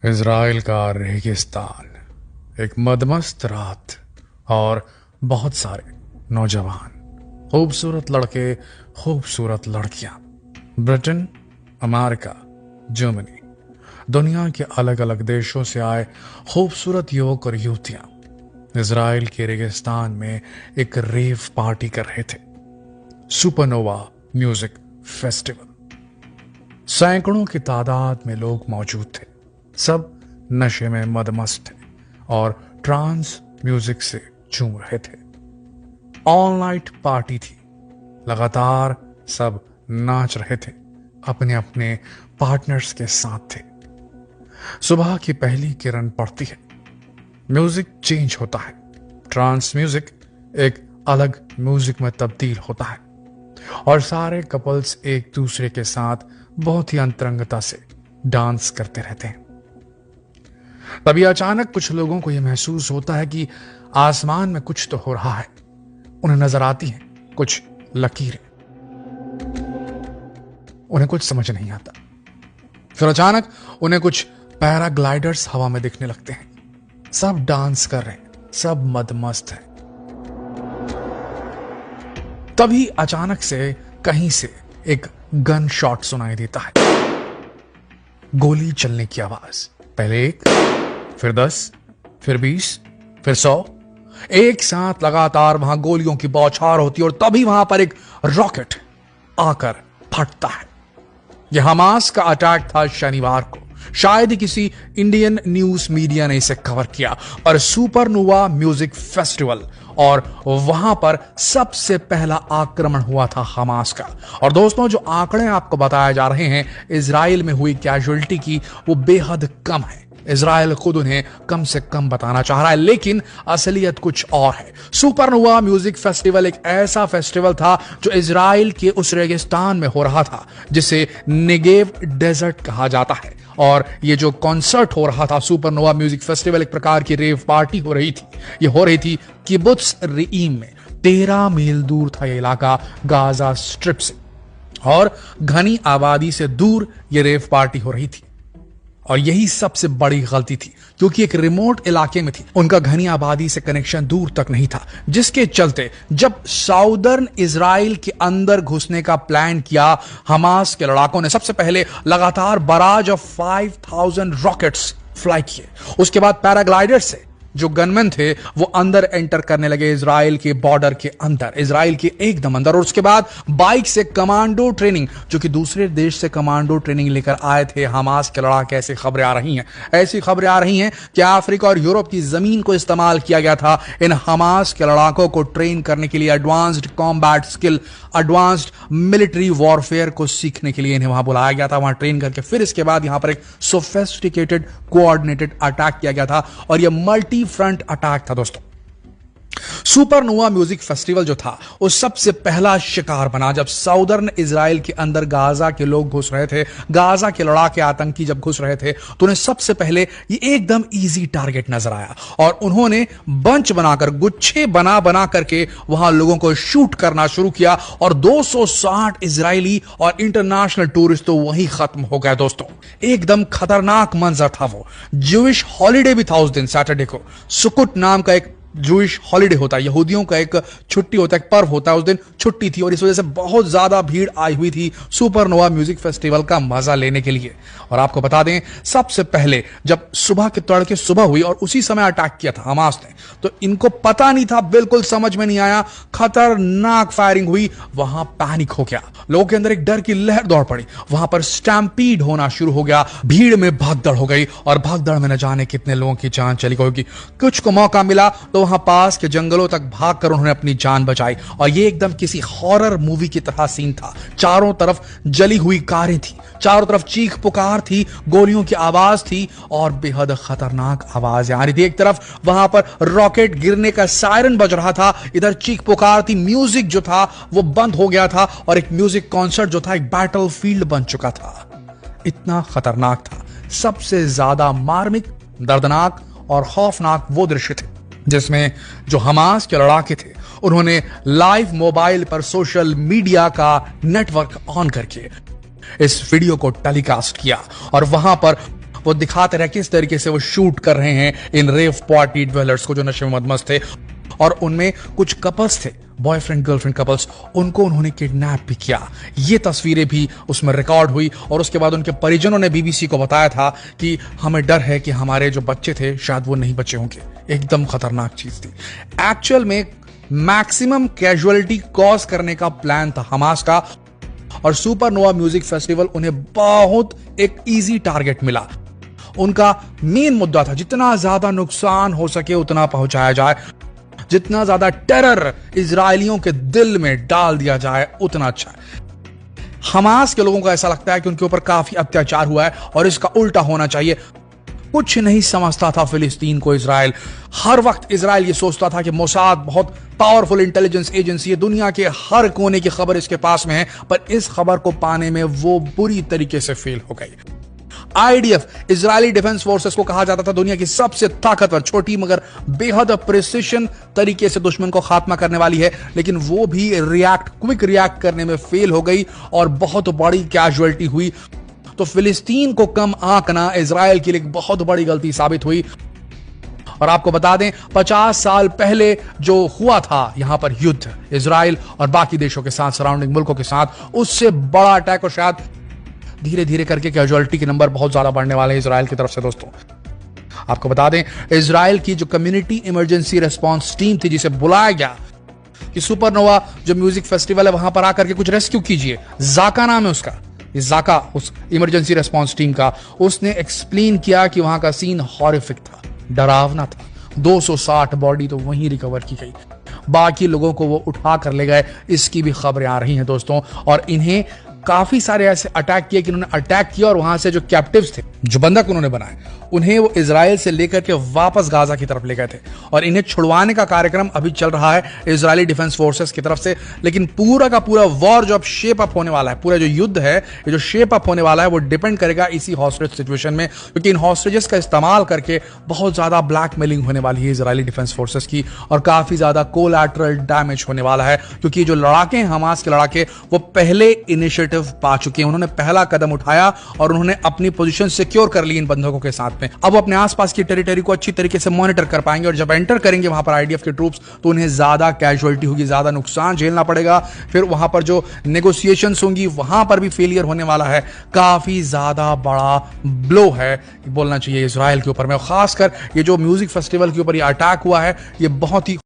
Israel का रेगिस्तान, एक मदमस्त रात और बहुत सारे नौजवान, खूबसूरत लड़के, खूबसूरत लड़कियां, ब्रिटेन, अमेरिका, जर्मनी, दुनिया के अलग अलग देशों से आए खूबसूरत युवक और युवतियां इज़राइल के रेगिस्तान में एक रेव पार्टी कर रहे थे। Supernova music festival. सैकड़ों की तादाद में लोग मौजूद थे। सब नशे में मदमस्त थे और ट्रांस म्यूजिक से झूम रहे थे। ऑल नाइट पार्टी थी। लगातार सब नाच रहे थे, अपने अपने पार्टनर्स के साथ थे। सुबह की पहली किरण पड़ती है, म्यूजिक चेंज होता है। ट्रांस म्यूजिक एक अलग म्यूजिक में तब्दील होता है और सारे कपल्स एक दूसरे के साथ बहुत ही अंतरंगता से डांस करते रहते हैं। तभी अचानक कुछ लोगों को यह महसूस होता है कि आसमान में कुछ तो हो रहा है। उन्हें नजर आती हैं कुछ लकीरें। उन्हें कुछ समझ नहीं आता। फिर अचानक उन्हें कुछ पैराग्लाइडर्स हवा में दिखने लगते हैं। सब डांस कर रहे हैं, सब मदमस्त हैं। तभी अचानक से कहीं से एक गन शॉट सुनाई देता है। गोली चलने की आवाज। पहले 1, फिर 10, फिर 20, फिर 100। एक साथ लगातार वहां गोलियों की बौछार होती है और तभी वहां पर एक रॉकेट आकर फटता है। यह हमास का अटैक था शनिवार को। शायद ही किसी इंडियन न्यूज मीडिया ने इसे कवर किया और सुपरनोवा म्यूजिक फेस्टिवल, और वहां पर सबसे पहला आक्रमण हुआ था हमास का। और दोस्तों, जो आंकड़े आपको बताए जा रहे हैं इजराइल में हुई कैजुअलिटी की, वो बेहद कम है। इजराइल खुद उन्हें कम से कम बताना चाह रहा है, लेकिन असलियत कुछ और है। सुपरनोवा म्यूजिक फेस्टिवल एक ऐसा फेस्टिवल था जो इजराइल के उस रेगिस्तान में हो रहा था जिसे नेगेव डेजर्ट कहा जाता है। और ये जो कॉन्सर्ट हो रहा था, सुपरनोवा म्यूजिक फेस्टिवल, एक प्रकार की रेव पार्टी हो रही थी। ये हो रही थी किबुत्ज रिईम में। 13 मील दूर था ये इलाका गाजा स्ट्रिप से, और घनी आबादी से दूर ये रेव पार्टी हो रही थी। और यही सबसे बड़ी गलती थी, क्योंकि एक रिमोट इलाके में थी। उनका घनी आबादी से कनेक्शन दूर तक नहीं था, जिसके चलते जब साउदर्न इजराइल के अंदर घुसने का प्लान किया हमास के लड़ाकों ने, सबसे पहले लगातार बराज ऑफ 5000 रॉकेट्स फ्लाई किए। उसके बाद पैराग्लाइडर से जो गनमैन थे वो अंदर एंटर करने लगे इजराइल के बॉर्डर के अंदर, इजराइल के एकदम अंदर। और उसके बाद बाइक से कमांडो ट्रेनिंग, जो कि दूसरे देश से कमांडो ट्रेनिंग लेकर आए थे हमास के लड़ाके। ऐसी खबरें आ रही हैं, ऐसी खबरें आ रही हैं कि अफ्रीका और यूरोप की जमीन को इस्तेमाल किया गया था इन हमास के लड़ाकों को ट्रेन करने के लिए। Advanced combat skill, advanced military warfare को सीखने के लिए इन्हें वहां बुलाया गया था, वहां ट्रेन करके फिर इसके बाद यहां पर एक सोफिस्टिकेटेड कोऑर्डिनेटेड अटैक किया गया था। और यह मल्टी फ्रंट अटैक था दोस्तों। सुपरनोवा म्यूजिक फेस्टिवल जो था वो सबसे पहला शिकार बना जब साउदर्न इजराइल के अंदर गाजा के लोग घुस रहे थे। गाजा के लड़ाके आतंकी जब घुस रहे थे तो उन्हें सबसे पहले ये एकदम इजी टारगेट नजर आया और उन्होंने बंच बनाकर, गुच्छे बना बना करके वहां लोगों को शूट करना शुरू किया। और 260 इजरायली और इंटरनेशनल टूरिस्ट तो वहीं खत्म हो गए दोस्तों। एकदम खतरनाक मंजर था वो। ज्यूइश हॉलीडे भी था उस दिन, सैटरडे को। सुकुट नाम का एक जूइश हॉलीडे होता है, यहूदियों का एक छुट्टी होता है, एक पर्व होता है। उस दिन छुट्टी थी और इस वजह से बहुत ज्यादा भीड़ आई हुई थी सुपरनोवा म्यूजिक फेस्टिवल का मजा लेने के लिए। और आपको बता दें, सबसे पहले जब सुबह के तड़के सुबह हुई और उसी समय अटैक किया था हमास ने, तो इनको पता नहीं था, बिल्कुल समझ में नहीं आया। खतरनाक फायरिंग हुई, वहां पैनिक हो गया, लोगों के अंदर एक डर की लहर दौड़ पड़ी। वहां पर स्टैम्पीड होना शुरू हो गया, भीड़ में भगदड़ हो गई और भगदड़ में न जाने कितने लोगों की जान चली गई। कुछ को मौका मिला तो वहां पास के जंगलों तक भागकर उन्होंने अपनी जान बचाई। और ये एकदम किसी हॉरर मूवी की तरह सीन था। चारों तरफ जली हुई कारें थी, चारों तरफ चीख पुकार थी, गोलियों की आवाज थी और बेहद खतरनाक आवाज आ रही थी। एक तरफ वहां पर रॉकेट गिरने का सायरन बज रहा था, इधर चीख पुकार थी। म्यूजिक जो था वो बंद हो गया था और एक म्यूजिक कॉन्सर्ट जो था एक बैटल फील्ड बन चुका था। इतना खतरनाक था। सबसे ज्यादा मार्मिक, दर्दनाक और खौफनाक वो दृश्य थे जिसमें जो हमास के लड़ाके थे उन्होंने लाइव मोबाइल पर सोशल मीडिया का नेटवर्क ऑन करके इस वीडियो को टेलीकास्ट किया और वहां पर वो दिखाते रहे किस तरीके से वो शूट कर रहे हैं इन रेव पार्टी ड्वेलर्स को जो नशे में मदमस्त थे। और उनमें कुछ कपल्स थे, बॉयफ्रेंड गर्लफ्रेंड कपल्स, उनको उन्होंने किडनैप भी किया। ये तस्वीरें भी उसमें रिकॉर्ड हुई और उसके बाद उनके परिजनों ने बीबीसी को बताया था कि हमें डर है कि हमारे जो बच्चे थे शायद वो नहीं बचे होंगे। एकदम खतरनाक चीज थी। एक्चुअल में मैक्सिमम कैजुअलिटी कॉज करने का प्लान था हमास का, और सुपरनोवा म्यूजिक फेस्टिवल उन्हें बहुत एक इजी टारगेट मिला। उनका मेन मुद्दा था जितना ज्यादा नुकसान हो सके उतना पहुंचाया जाए, जितना ज्यादा टेरर इजरायलियों के दिल में डाल दिया जाए उतना अच्छा है। हमास के लोगों को ऐसा लगता है कि उनके ऊपर काफी अत्याचार हुआ है और इसका उल्टा होना चाहिए। कुछ नहीं समझता था फिलिस्तीन को इजराइल। हर वक्त इजराइल ये सोचता था कि मोसाद बहुत पावरफुल इंटेलिजेंस एजेंसी है, दुनिया के हर कोने की खबर इसके पास में है, पर इस खबर को पाने में वो बुरी तरीके से फेल हो गई। आईडीएफ, इजरायली डिफेंस फोर्सेस को कहा जाता था दुनिया की सबसे ताकतवर, छोटी मगर बेहद प्रिसिशन तरीके से दुश्मन को खात्मा करने वाली है, लेकिन वो भी क्विक रिएक्ट करने में फेल हो गई और बहुत बड़ी कैजुअलिटी हुई। तो फिलिस्तीन को कम आंकना इजराइल के लिए एक बहुत बड़ी गलती साबित हुई। और आपको बता दें 50 साल पहले जो हुआ था यहां पर युद्ध इजराइल और बाकी देशों के साथ, सराउंडिंग मुल्कों के साथ, उससे बड़ा अटैक और शायद धीरे धीरे करके कैजुअलिटी के नंबर बहुत ज्यादा बढ़ने वाले हैं इजराइल की तरफ से। दोस्तों आपको बता दें इजराइल की जो कम्युनिटी इमरजेंसी रिस्पांस टीम थी, जिसे बुलाया गया कि सुपरनोवा जो म्यूजिक फेस्टिवल है वहां पर आकर के कुछ रेस्क्यू कीजिए, जाका नाम है उसका, जाका उस इमरजेंसी रिस्पांस टीम का, उसने एक्सप्लेन किया कि वहां का सीन हॉरिफिक था, डरावना था। 260 बॉडी तो वहीं रिकवर की गई, बाकी लोगों को वो उठा कर ले गए। इसकी भी खबरें आ रही हैं दोस्तों। और इन्हें काफी सारे ऐसे अटैक किए कि उन्होंने अटैक किया और वहां से जो कैप्टिव्स थे, जो बंधक उन्होंने बनाए, उन्हें वो इजराइल से लेकर के वापस गाजा की तरफ ले गए थे और इन्हें छुड़वाने का कार्यक्रम अभी चल रहा है इजरायली डिफेंस फोर्सेस की तरफ से। लेकिन पूरा का पूरा वॉर जो अब शेप अप होने वाला है, पूरा जो युद्ध है ये जो शेप अप होने वाला है, वो डिपेंड करेगा इसी हॉस्टेज सिचुएशन में, क्योंकि इन हॉस्टेजेस का इस्तेमाल करके बहुत ज्यादा ब्लैकमेलिंग होने वाली है इजरायली डिफेंस फोर्सेस की और काफी ज्यादा कोलैटरल डैमेज होने वाला है, क्योंकि जो लड़ाके हैं हमास के लड़ाके वो पहले इनिशिएटिव पा चुके हैं। उन्होंने पहला कदम उठाया और उन्होंने अपनी पोजीशन सिक्योर कर ली इन बंधकों के साथ में। अब वो अपने आसपास की टेरिटरी को अच्छी तरीके से मॉनिटर कर पाएंगे और जब एंटर करेंगे वहां पर आईडीएफ के ट्रूप्स तो उन्हें ज्यादा कैजुअलिटी होगी, ज्यादा नुकसान झेलना पड़ेगा। फिर वहां पर जो नेगोशिएशंस होंगी वहां पर भी फेलियर होने वाला है। काफी ज्यादा बड़ा ब्लो है बोलना चाहिए इजराइल के ऊपर में, खासकर ये जो म्यूजिक फेस्टिवल के ऊपर ये अटैक हुआ है ये बहुत ही